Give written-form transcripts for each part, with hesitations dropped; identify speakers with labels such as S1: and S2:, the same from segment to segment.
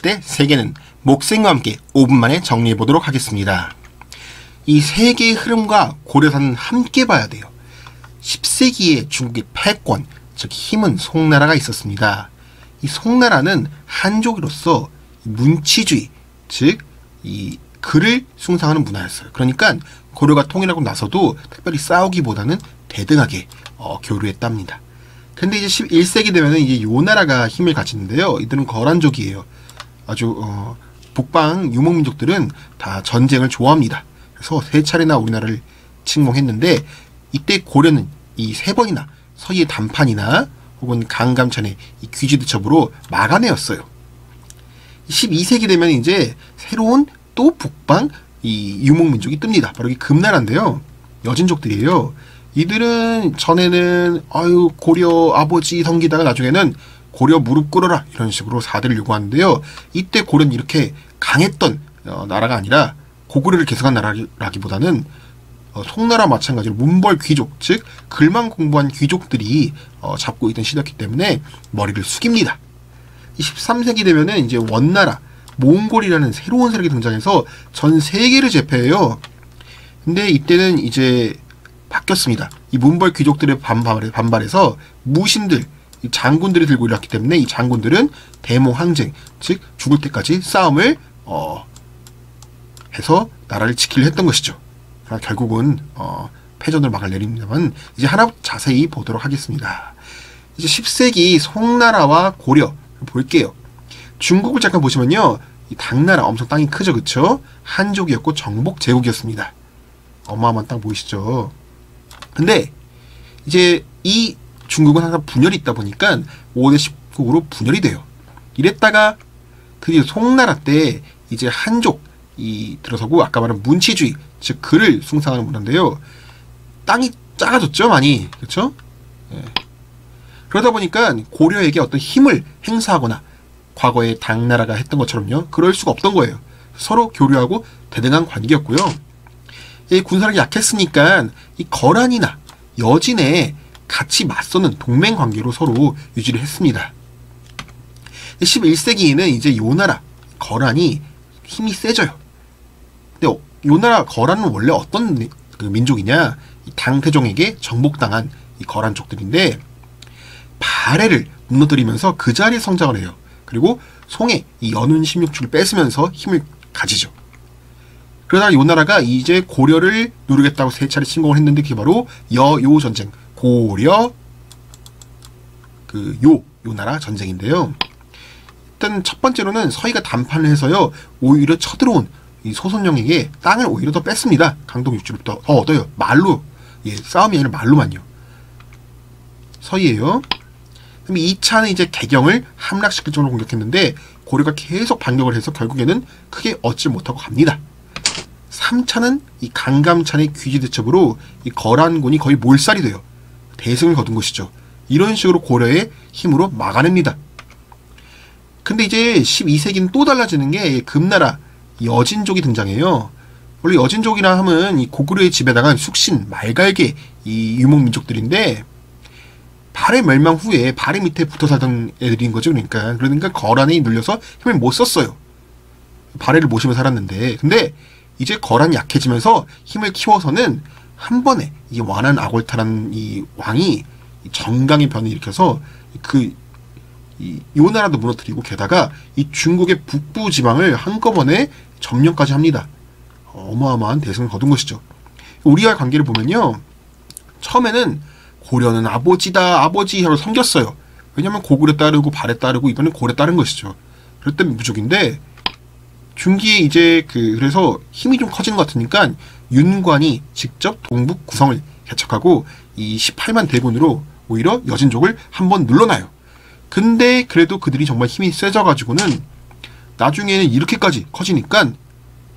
S1: 시대 세계는 목생과 함께 5분 만에 정리해 보도록 하겠습니다. 이 세계의 흐름과 고려사는 함께 봐야 돼요. 10세기에 중국의 패권, 즉 힘은 송나라가 있었습니다. 이 송나라는 한족으로서 문치주의, 즉 이 글을 숭상하는 문화였어요. 그러니까 고려가 통일하고 나서도 특별히 싸우기보다는 대등하게 교류했답니다. 근데 이제 11세기 되면은 이제 요나라가 힘을 가지는데요. 이들은 거란족이에요. 아주 북방 유목민족들은 다 전쟁을 좋아합니다. 그래서 3차례나 우리나라를 침공했는데 이때 고려는 이 3번이나 서희의 단판이나 혹은 강감찬의 이 귀지대첩으로 막아내었어요. 12세기 되면 이제 새로운 또 북방 이 유목민족이 뜹니다. 바로 이 금나라인데요. 여진족들이에요. 이들은 전에는 고려 아버지 섬기다가 나중에는 고려 무릎 꿇어라 이런 식으로 사대를 요구하는데요. 이때 고려는 이렇게 강했던 나라가 아니라 고구려를 계승한 나라라기보다는 송나라 마찬가지로 문벌 귀족, 즉 글만 공부한 귀족들이 잡고 있던 시대였기 때문에 머리를 숙입니다. 13세기 되면은 이제 원나라, 몽골이라는 새로운 세력이 등장해서 전 세계를 제패해요. 근데 이때는 이제 바뀌었습니다. 이 문벌 귀족들의 반발에서 무신들, 장군들이 들고 일어났기 때문에 이 장군들은 대모항쟁, 즉 죽을 때까지 싸움을 해서 나라를 지키려 했던 것이죠. 그러나 결국은 패전을 막을 내립니다만 이제 하나 자세히 보도록 하겠습니다. 이제 10세기 송나라와 고려 볼게요. 중국을 잠깐 보시면요, 이 당나라 엄청 땅이 크죠, 그쵸? 한족이었고 정복 제국이었습니다. 어마어마한 땅 보이시죠? 근데 이제 이 중국은 항상 분열이 있다 보니까 5대 10국으로 분열이 돼요. 이랬다가 드디어 송나라 때 이제 한족이 들어서고 아까 말한 문치주의, 즉 글을 숭상하는 문화인데요. 땅이 작아졌죠, 많이. 그렇죠? 예. 그러다 보니까 고려에게 어떤 힘을 행사하거나 과거에 당나라가 했던 것처럼요, 그럴 수가 없던 거예요. 서로 교류하고 대등한 관계였고요. 이 군사력이 약했으니까 이 거란이나 여진에 같이 맞서는 동맹 관계로 서로 유지를 했습니다. 11세기에는 이제 요나라, 거란이 힘이 세져요. 근데 요나라, 거란은 원래 어떤 민족이냐? 당태종에게 정복당한 이 거란족들인데 발해를 무너뜨리면서 그 자리에 성장을 해요. 그리고 송해, 이 연운 16축을 뺏으면서 힘을 가지죠. 그러다가 요나라가 이제 고려를 누르겠다고 3차례 침공을 했는데 그게 바로 여요 전쟁, 고려 요나라 전쟁인데요. 일단 첫 번째로는 서희가 단판을 해서요, 오히려 쳐들어온 이 소선영에게 땅을 오히려 더 뺐습니다. 강동 육지를 더 얻어요. 말로, 싸움이 아니라 말로만요. 서희예요. 그럼 2차는 이제 개경을 함락시킬 정도로 공격했는데 고려가 계속 반격을 해서 결국에는 크게 얻지 못하고 갑니다. 3차는 이 강감찬의 귀지대첩으로 이 거란군이 거의 몰살이 돼요. 대승을 거둔 것이죠. 이런 식으로 고려의 힘으로 막아냅니다. 근데 이제 12세기는 또 달라지는 게 금나라 여진족이 등장해요. 원래 여진족이라 하면 이 고구려의 집에다가 숙신, 말갈개 이 유목민족들인데 발해 멸망 후에 발해 밑에 붙어 살던 애들인 거죠. 그러니까 거란에 눌려서 힘을 못 썼어요. 발해를 모시며 살았는데, 근데 이제 거란이 약해지면서 힘을 키워서는 한 번에 이 완한 아골타라는 이 왕이 정강의 변을 일으켜서 이 요나라도 무너뜨리고 게다가 이 중국의 북부 지방을 한꺼번에 점령까지 합니다. 어마어마한 대승을 거둔 것이죠. 우리와의 관계를 보면요, 처음에는 고려는 아버지다, 아버지 하고 섬겼어요. 왜냐면 고구려 따르고 발해 따르고 이번엔 고려 따른 것이죠. 그랬던 민족인데 중기에 이제 그래서 힘이 좀 커지는 것 같으니까 윤관이 직접 동북 구성을 개척하고 이 18만 대군으로 오히려 여진족을 한번 눌러놔요. 근데 그래도 그들이 정말 힘이 세져가지고는 나중에는 이렇게까지 커지니까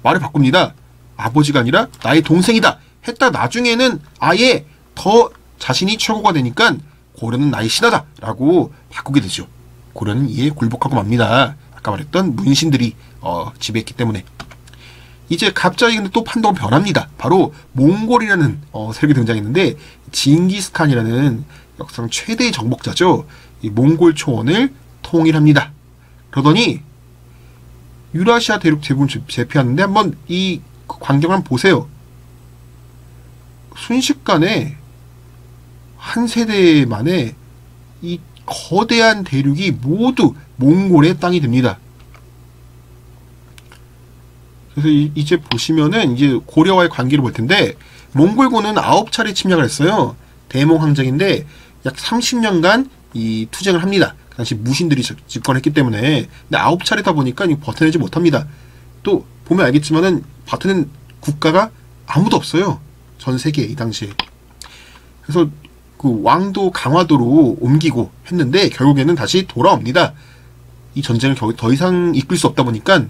S1: 말을 바꿉니다. 아버지가 아니라 나의 동생이다 했다 나중에는 아예 더 자신이 최고가 되니까 고려는 나의 신하다 라고 바꾸게 되죠. 고려는 이에 굴복하고 맙니다. 아까 말했던 문신들이 지배했기 때문에. 이제 갑자기 근데 또 판도가 변합니다. 바로 몽골이라는 세력이 등장했는데 징기스칸이라는 역사상 최대의 정복자죠. 이 몽골 초원을 통일합니다. 그러더니 유라시아 대륙 대부분 제패하는데 한번 이 광경을 한번 보세요. 순식간에 한 세대 만에 이 거대한 대륙이 모두 몽골의 땅이 됩니다. 그래서 이제 보시면은 이제 고려와의 관계를 볼 텐데, 몽골군은 9차례 침략을 했어요. 대몽 항쟁인데 약 30년간 이 투쟁을 합니다. 그 당시 무신들이 집권했기 때문에. 근데 9차례다 보니까 버텨내지 못합니다. 또 보면 알겠지만은 버텨낸 국가가 아무도 없어요. 전 세계에 이 당시에. 그래서 그 왕도 강화도로 옮기고 했는데 결국에는 다시 돌아옵니다. 이 전쟁을 더 이상 이끌 수 없다 보니까.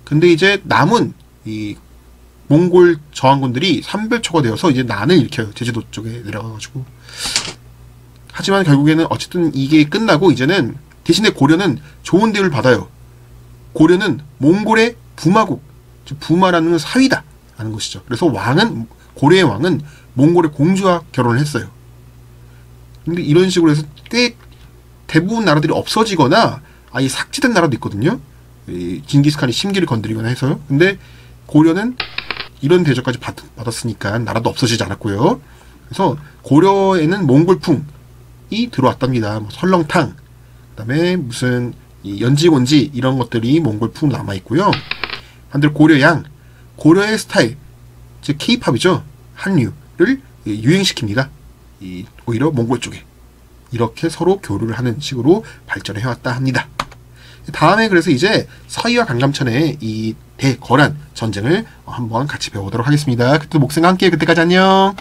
S1: 근데 이제 남은 이 몽골 저항군들이 산별초가 되어서 이제 난을 일으켜요. 제주도 쪽에 내려가가지고. 하지만 결국에는 어쨌든 이게 끝나고 이제는 대신에 고려는 좋은 대우를 받아요. 고려는 몽골의 부마국, 부마라는 사위다 라는 것이죠. 그래서 고려의 왕은 몽골의 공주와 결혼을 했어요. 근데 이런 식으로 해서 꽤 대부분 나라들이 없어지거나 아예 삭제된 나라도 있거든요. 이 징기스칸이 심기를 건드리거나 해서요. 근데 고려는 이런 대접까지 받았으니까 나라도 없어지지 않았고요. 그래서 고려에는 몽골풍이 들어왔답니다. 뭐 설렁탕, 그다음에 무슨 이 연지곤지 이런 것들이 몽골풍 남아 있고요. 반대로 고려의 스타일, 즉 K-팝이죠. 한류를 유행시킵니다. 오히려 몽골 쪽에 이렇게 서로 교류를 하는 식으로 발전해 왔다 합니다. 다음에 그래서 이제 서희와 강감천의 이 대거란 전쟁을 한번 같이 배워보도록 하겠습니다. 그때 목생과 함께 그때까지 안녕.